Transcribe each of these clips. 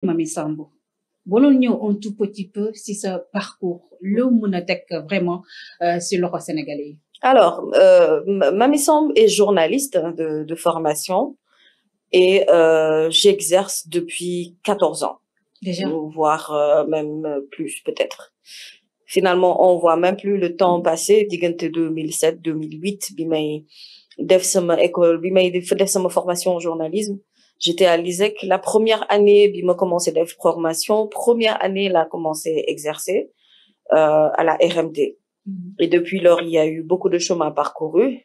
Mamy Samb boloon ñëw un tout petit peu si sa parcours loo mën a teg vraiment si loxo sénégalais yi. Alors, Mamy Samb est journaliste de formation et j'exerce depuis 14 ans, Déjà, voire même plus peut-être. Finalement, on voit même plus le temps passer diggante 2007 2008 bi may def sama école bi may def sama formation en journalisme. J'étais à l'ISEC la première année bi ma commencé def formation première année là commencé exercer à la RMD. Et depuis lors, il y a eu beaucoup de chemin parcouru.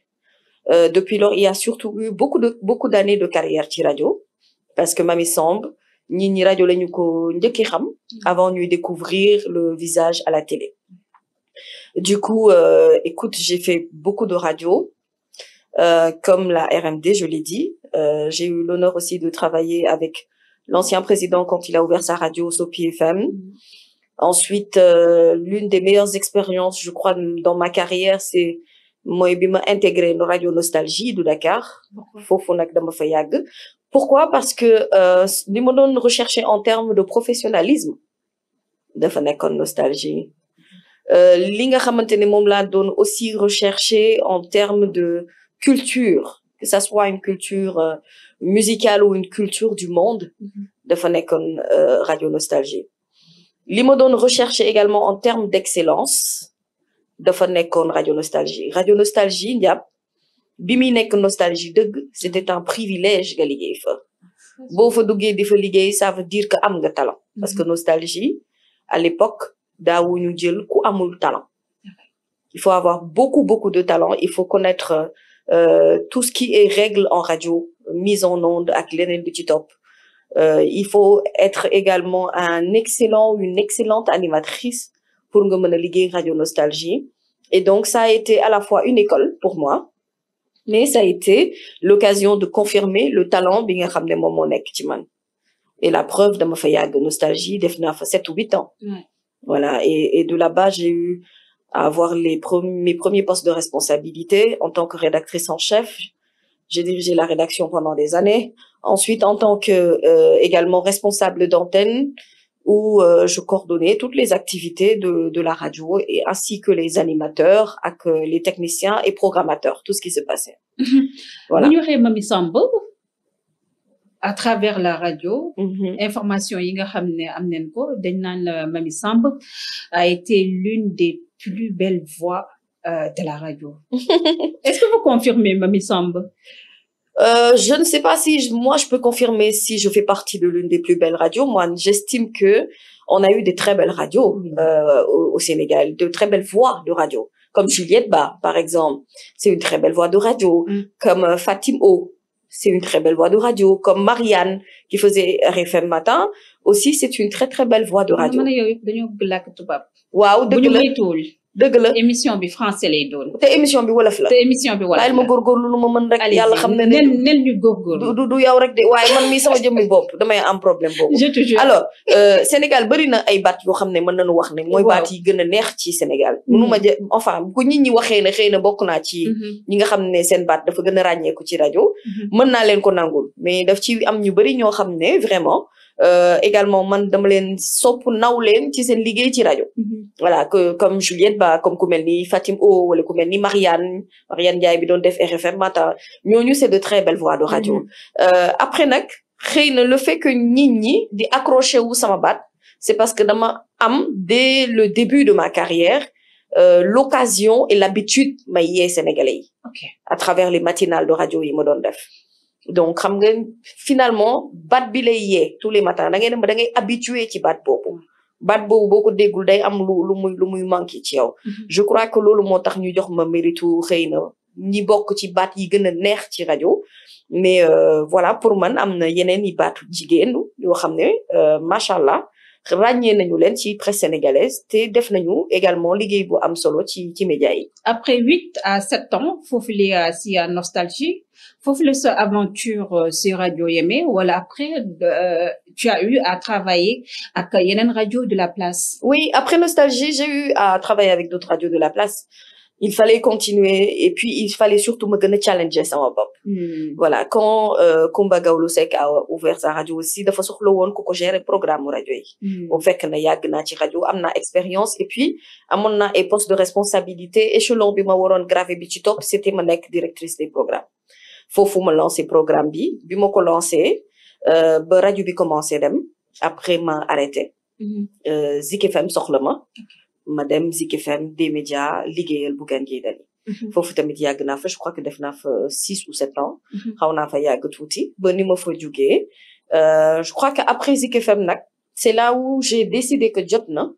Depuis lors, il y a surtout eu beaucoup d'années de carrière ci radio parce que Mamy Samb nit ñi radio lañu ko njëkki xam avant ñuy découvrir le visage à la télé. Du coup, écoute, j'ai fait beaucoup de radio comme la RMD, je l'ai dit. J'ai eu l'honneur aussi de travailler avec l'ancien président quand il a ouvert sa radio Sopi FM. Ensuite, l'une des meilleures expériences, je crois, dans ma carrière, c'est moi bi ma intégré no radio Nostalgie de Dakar. Foofu nag dama fa yàgg. Pourquoi? Parce que li ma doon rechercher en termes de professionnalisme dafa nekkoon Nostalgie. Li nga xamante ne moom laa doon aussi rechercher en termes de culture, que ça soit une culture musicale ou une culture du monde, dafa nekkoon radio Nostalgie. Li ma doon rechercher également en termes d'excellence dafa nekkoon radio Nostalgie. Radio Nostalgie njàpp bi muy nekk Nostalgie dëgg c'était un privilège nga liggéey fa. Boo fa duggee di fa liggéey ça veut dire que am nga talent. Parce que Nostalgie à l'époque daawuñu jël ku amul talent. Il faut avoir beaucoup de talent. Il faut connaître tout ce qui est règles en radio, mise en onde ak leneen bi ci topp. Il faut être également un excellent ou une excellente animatrice pour nga mën a liggéey radio Nostalgie. Et donc ça a été à la fois une école pour moi, mais ça a été l'occasion de confirmer le talent bi nga xam ne moom moo nekk ci man. Et la preuve dama fa yàgg Nostalgie def naa fa 7 ou 8 ans. Voilà, et de là-bas j'ai eu à avoir mes premiers postes de responsabilité en tant que rédactrice en chef. J'ai dirigé la rédaction pendant des années. Ensuite, en tant que également responsable d'antenne, où je coordonnais toutes les activités de la radio et ainsi que les animateurs, avec les techniciens et programmateurs, tout ce qui se passait. Voilà. bu ñu waxee Mamy Samb à travers la radio. Information yi nga xam ne am nañ ko dañ naan la Mamy Samb a été l'une des plus belles voix de la radio. Est-ce que vous confirmez Mamy Samb? Je ne sais pas si moi je peux confirmer si je fais partie de l'une des plus belles radios. Moi, j'estime que on a eu des très belles radios au Sénégal, de très belles voix de radio, comme Juliette Ba, par exemple. C'est une très belle voix de radio. Comme Fatim O, c'est une très belle voix de radio. Comme Marianne, qui faisait RFM matin, aussi c'est une très très belle voix de radio. Waaw, dëgg la. dëgg la émission bi français lay doon. te émission bi wolof la. te émission bi wolof la ma góorgóorlu lu ma mën rek. yàlla xam ne nen ñu góorgóorlu. du yow rek de waaye man mii sama jëmmi bopp damay am problème boobu. je te jure. Alors Sénégal bari na ay baat yoo xam ne mën nañu wax ne. mooy baat yi gën a neex ci Sénégal. mënuma enfin bu nit ñi waxee ne xëy na bokk naa ci. ñi nga xam ne seen baat dafa gën a ràññeeku ci rajo. mën naa leen ko nangul mais daf ci am ñu bari ñoo xam ne vraiment. Également man dama leen sopp naw leen ci seen liggéey ci rajo. Voilà que comme Juliette Ba comme ku mel ni Fatim O wala ku mel ni Marianne Ndiaye bi doon def RFM matin ñooñu c'est de très belles voix de radio. Après nag xëy na le fait que nit ñi di accroché wu sama baat c'est parce que dama am dès le début de ma carrière l'occasion et l'habitude may yee sénégalais yi. À travers les matinales de radio yi ma doon def. Donc xam nga finalement baat bi lay yee tous les matins da ngay dem ba da ngay habitué ci baat boobu boo ko déggul day am lu muy manqué ci yow. Je crois que loolu moo tax ñu jox ma méritu xëy na ñi bokk ci baat yi gën a neex ci rajo mais voilà pour man am na yeneen i baatu jigéen yoo xam ne macha allah ràññee nañu leen ci presse sénégalaise te def nañu également liggéey bu am solo ci média yi. Après 8 à 7 ans foofu la si Nostalgie foofu la sa aventure sur radio Yémé wala après tu as eu à travailler ak yeneen radio de la place. Oui, après Nostalgie j'ai eu à travailler avec d'autres radios de la place. il fallait continuer et puis il fallait surtout me gën a challenger sama bopp. Voilà quand Coumba Gawlo Seck a ouvert sa radio aussi dafa soxla woon ku ko gérer programme rajo yi. bu fekk na yàgg naa ci rajo am naa expérience et puis amoon naa ay postes de responsabilité échelon bi ma waroon gravé bi ci topp c'était ma nekk directrice des programmes foofu ma lancé programme bi ma ko lancé ba rajo bi commencé dem après ma arrêté. Zik FM soxla ma dem Zik FM des médias liggéeyal Bougane Gueye Dany. foofu tamit yàgg naa fa je crois que def naa fa 6 ou 7 ans. xaw naa fa yàgg tuuti ba ni ma fa jugee je crois que après Zik FM nag c'est là où j'ai décidé que jot na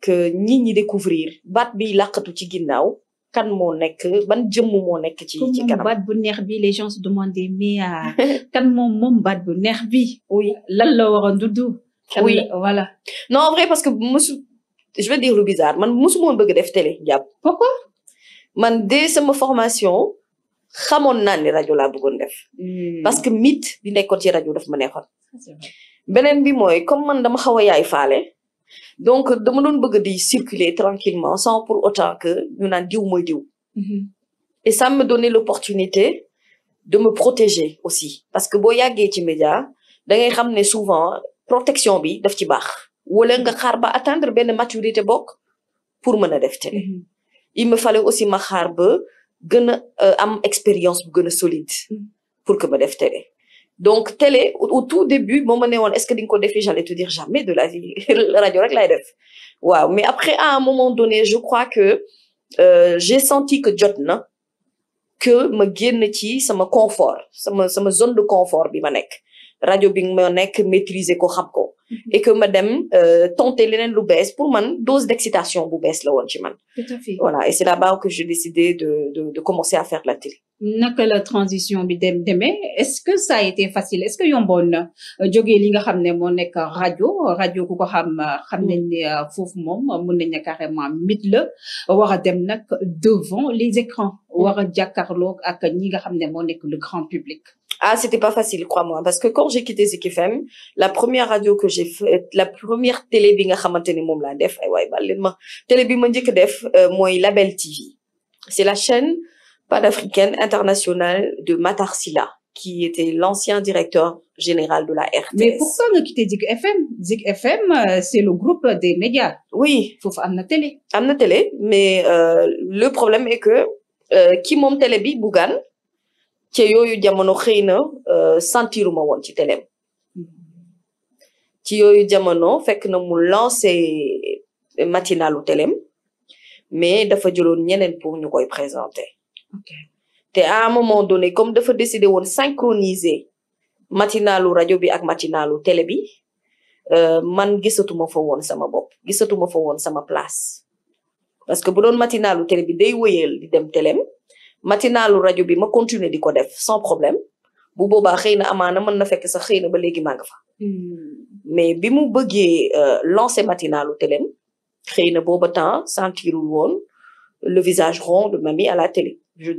que nit ñi découvrir baat bi làqatu ci ginnaaw kan moo nekk ban jëmm moo nekk ci kanam. baat bu neex bi les gens se demandaient mais kan moom baat bu neex bi. oui lan la war a dudd. oui voilà. non en vrai parce que je vais dire lu bizarre man musuma woon bëgg def télé jàpp. pourquoi. man dès sama formation xamoon naa ne rajo laa bëggoon def. parce que mythe bi nekkoon ci rajo daf ma neexoon. beneen bi mooy comme man dama xaw a yaay faale. donc dama doon bëgg di circuler tranquillement sans pour autant que ñu naan diw mooy diw. et ça me donnait l'opportunité de me protéger aussi parce que boo yàggee ci média da ngay xam ne souvent protection bi daf ci baax. wala nga xaar ba atteindre benn maturité bokk pour mën a def télé. il me fallait aussi ma xaar ba gën a am expérience bu gën a solide. pour que ma def télé. donc télé au tout début moo ma ne woon est-ce que di nga ko defee j'allais te dire jamais de la vie rajo rek laay def. waaw mais après à un moment donné je crois que j'ai senti que jot na que ma génn ci sama confort sama zone de confort bi ma nekk. rajo bi ma nekk maîtriser ko xam ko. et que ma dem tenter leneen lu bees pour man dose d'excitation bu bees la woon ci man. tout à fait. voilà et c'est là-bas que j'ai décidé de commencer à faire la télé. naka la transition bi demee est-ce que ça a été facile est-ce que yomboon na jógee li nga xam ne moo nekk rajo ku ko xam nañ ne foofu moom mun nañ ne carrément mythe la war a dem nag devant les écrans war a jàkkaarloo ak ñi nga xam ne moo nekk le grand public. Ah, c'était pas facile, crois-moi, parce que quand j'ai quitté Zik FM, la première radio que j'ai faite, la première télé bi nga xamante ne moom laa def ay waay bal leen ma télé bi ma njëkk def mooy Label TV. C'est la chaîne panafricaine internationale de Matar Sylla qui était l'ancien directeur général de la RTS. Mais pourquoi nga quitté Zik FM? Zik FM, c'est le groupe des médias. Oui. Foofu am na télé. Am na télé, mais le problème est que ki moom télé bi Bougane ci yooyu jamono xëy na sentiruma woon ci télém ci yooyu jamono fekk na mu lancé matinalu télém mais dafa jëloon ñeneen pour ñu koy présenter. te à un moment donné comme dafa décidé woon synchroniser matinalu rajo bi ak matinalu télé bi man gisatuma fa woon sama bopp gisatuma fa woon sama place parce que bu doon matinalu télé bi day wëyal di dem télém matinalu rajo bi ma continuer di ko def sans problème bu boobaa xëy na amaana mën na fekk sax xëy na ba léegi maa nga fa. mais bi mu bëggee lancer matinalu télém xëy na booba temps sentirul woon le visage rond de Mamy à la télé. Je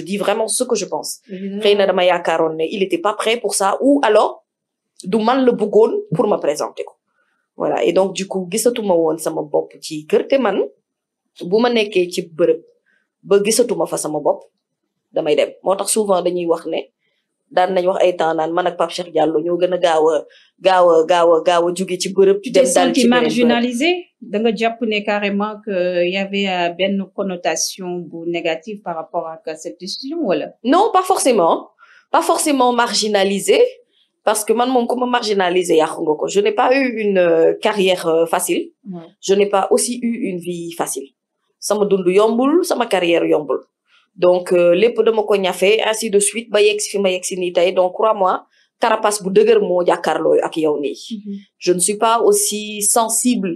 dis vraiment ce que je pense. xëy na dama yaakaaroon ne il était pas prêt pour ça ou alors du man la bëggoon pour ma présenter ko. voilà et donc du coup gisatuma woon sama bopp ci kër te man bu ma nekkee ci bërëb. ba gisatuma fa sama bopp damay dem moo tax souvent dañuy wax ne daan nañ wax ay temps naan man ak Pape Cheikh Diallo ñoo gën a gaaw a jóge ci bërëb. tu t'es senti marginalisé da nga jàpp ne carrément que y avait benn connotation bu négative par rapport à cette décision wala. non pas forcément marginalisé parce que man moom ku ma marginalisé yàqu nga ko je n'ai pas eu une carrière facile. je n'ai pas aussi eu une vie facile. sama dund yombul sama carrière yombul donc lépp dama ko ñafe ainsi de suite ba yegg si fi ma yegg si nii tey donc crois-moi carapace bu dëgër moo jàkkaarloo ak yow nii. je ne suis pas aussi sensible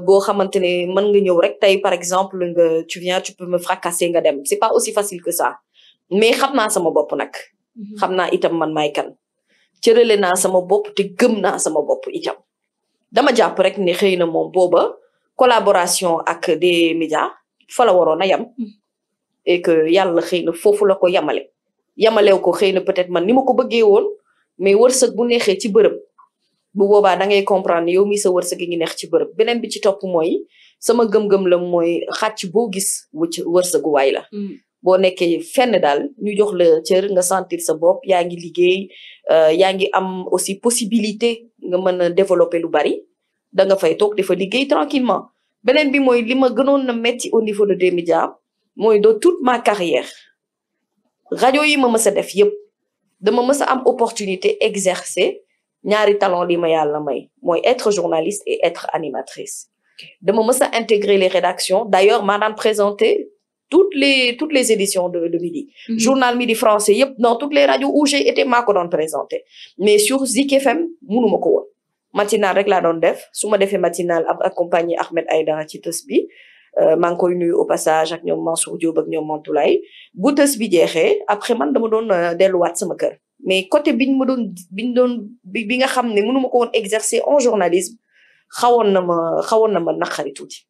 boo xamante ne mën nga ñëw rek tey par exemple nga tu peux me fracasser nga dem c'est pas aussi facile que ça mais xam naa sama bopp nag. xam naa itam man maay kan cërale naa sama bopp te gëm naa sama bopp itam dama jàpp rek ne xëy na moom booba. collaboration ak des médias fa la waroon a yam et que yàlla xëy na foofu la ko yamalew ko xëy na peut-être man ni ma ko bëggee woon mais wërsëg bu neexee ci bërëb bu boobaa da ngay comprendre yow mi sa wërsëg ngi neex ci bërëb beneen bi ci topp mooy sama gëm-gëm la mooy xàcc boo gis wërsëgu waay la boo nekkee fenn daal ñu jox la cër nga sentir sa bopp yaa ngi liggéey yaa ngi am aussi possibilité nga mën a développer lu bari da nga fay toog dafa liggéey tranquillement beneen bi mooy li ma gënoon na metti au niveau de D-Média mooy de toute ma carrière rajo yi ma mës a def yëpp dama mës a am opportunité exercer ñaari talent li ma yàlla may mooy être journaliste et être animatrice dama mës a intégrer les rédactions d'ailleurs maa daan présenter toutes les éditions de Midi journal Midi français yëpp dans toutes les radios où j'ai été maa ko doon présenter mais sur Zik FM mënuma ko woon matinal rek laa doon def su ma defee matinal accompagné Ahmed Aïdara ci tës bi maa ngi koy nuyu au passage ak ñoom Mansour Diop ak ñoom Mantoulaye bu tës bi jeexee après man dama doon delluwaat sama kër mais côté bi nga xam ne mënuma ko woon exercer en journalisme xawoon na ma naqari tuuti.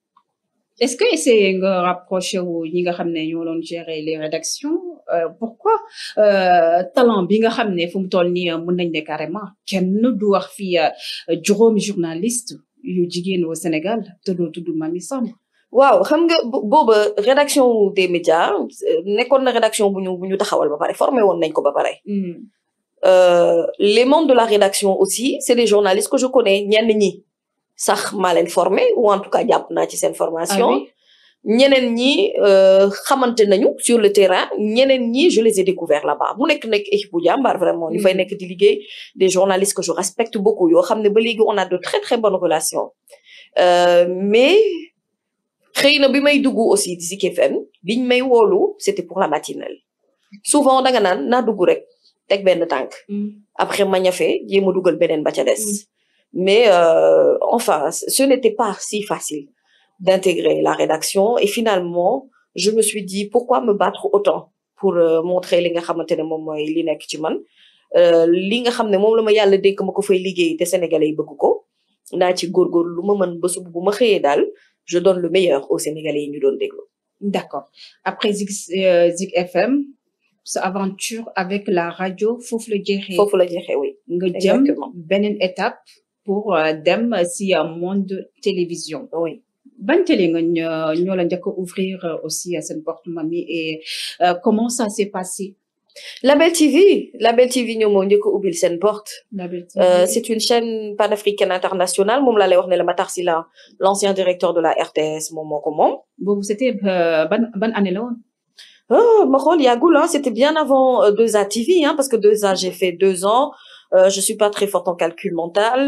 Est-ce que essayer nga rapproché wu ñi nga xam ne ñoo doon gérer les rédactions pourquoi talent bi nga xam ne fu mu toll nii mën nañ ne carrément kenn du wax fii juróomi journaliste yu jigéen au Sénégal te doo tudd Mamy Samb. waaw xam nga booba rédaction des médias nekkoon na rédaction bu ñu taxawal ba pare formé woon nañ ko ba pare. Les membres de la rédaction aussi c'est des journalistes que je connais ñenn ñi. sax maa leen formé ou en tout cas jàpp naa ci seen formation ñeneen ñi xamante nañu sur le terrain ñeneen ñi je les ai découverts là-bas mu nekk équipe bu jàmbaar vraiment ñu fay nekk di liggéey des journalistes que je respecte beaucoup yoo xam ne ba léegi on a de très très bonnes relations mais xëy na bi may dugg aussi di Zik FM biñ may woolu c'était pour la matinale souvent danga naan naa dugg rek teg benn tànk après ma ñafe jéem a dugal beneen ba ca des mais enfin ce n'était pas si facile d'intégrer la rédaction et finalement je me suis dit pourquoi me battre autant pour montrer li nga xamante ne moom mooy li nekk ci man li nga xam ne moom la ma yàlla dénk ma ko fay liggéey te sénégalais yi bëgg ko naa ci góorgóorlu lu ma mën ba bu ma xëyee daal je donne le meilleur aux sénégalais yi ñu doon déglu. D'accord après Zik FM sa aventure avec la radio foofu la jeexee oui. nga jëm beneen étape. pour dem si monde télévision. Oui. ban télé nga ñoo la njëkk a ouvrir aussi seen porte Mamy et comment ça s'est passé. Label TV ñoo moo njëkk a ubbil seen porte. Label TV. C'est une chaîne panafricaine internationale moom laa lay wax ne la Matar Sylla l'ancien directeur de la RTS moom moo ko moom. boobu c'était ban année la woon. ma xool yàggul c'était bien avant 2A TV parce que 2A j'ai fait 2 ans. Je suis pas très forte en calcul mental,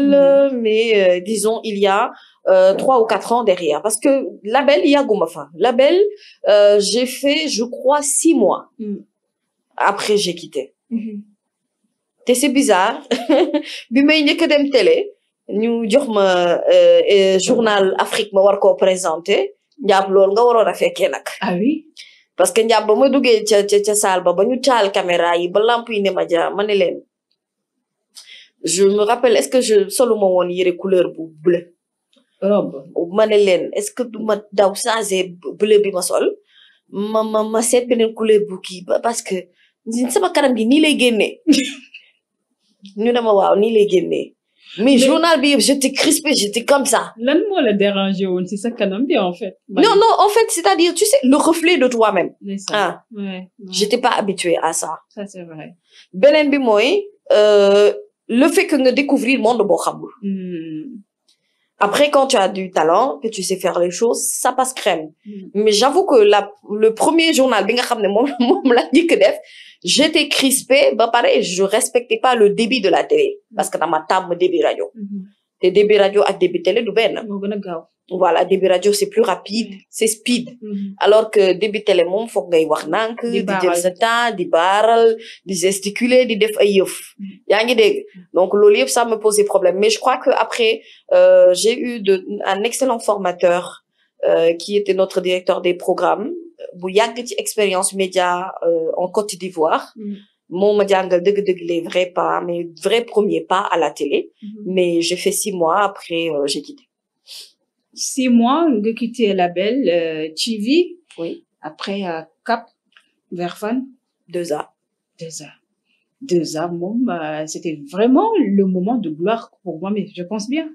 mais disons il y a 3 ou 4 ans derrière. Parce que label, il y a Goumafa. Label, j'ai fait, je crois, 6 mois. Après, j'ai quitté. Et c'est bizarre. Bi may njëkk a dem télé, ñu jox ma journal Afrique ma war koo présenter. Njàpp loolu nga waroon a fekkee nag. Ah oui. Parce que njàpp ba ma duggee ca salle ba ñu taal caméra yi ba lamp yi ne ma ja ma ne leen. Je me rappelle, est-ce que je seulement woon yére couleur bu bleu. robe. ma ne leen est-ce que du ma daw changer bleu bi ma sol ma seet beneen couleur bu kii parce que sama kanam gi nii lay génnee ñu ne ma waaw nii lay génnee mais journal bi j'étais crispée j'étais comme ça. lan moo la déranger woon ci sa kanam bi en fait. non en fait c'est-à-dire tu sais le reflet de toi-même. Ouais. J'étais pas habituée à ça. Ça c'est vrai. beneen bi mooy le fait que nga découvrir monde boo xamul. Après, quand tu as du talent, que tu sais faire les choses, ça passe crème. Mais j'avoue que le premier journal, j'étais crispée, pareil, je respectais pas le débit de la télé. Parce que dans ma table, débit radio. Et débit radio avec débit télé, voilà, débit radio, c'est plus rapide, c'est speed. Alors que débit télé, mom, faut que wax nank, di jël sa temps, di baral, di gesticuler, di def ay yëf. Yaa ngi dégg. Donc, loolu yëpp, ça me posait problème. Mais je crois que après, j'ai eu un excellent formateur, qui était notre directeur des programmes, bu yàgg ci expérience média, en Côte d'Ivoire. Mon ma jàngal dëgg-dëgg les vrais pas, mes vrais premiers pas à la télé. Mais j'ai fait 6 mois, après, j'ai quitté. 6 mois, nga quitté Label TV. Oui. Après, Cap, vers fan. 2A. 2A. 2 ans moom c'était vraiment le moment de gloire pour moi mais je pense bien.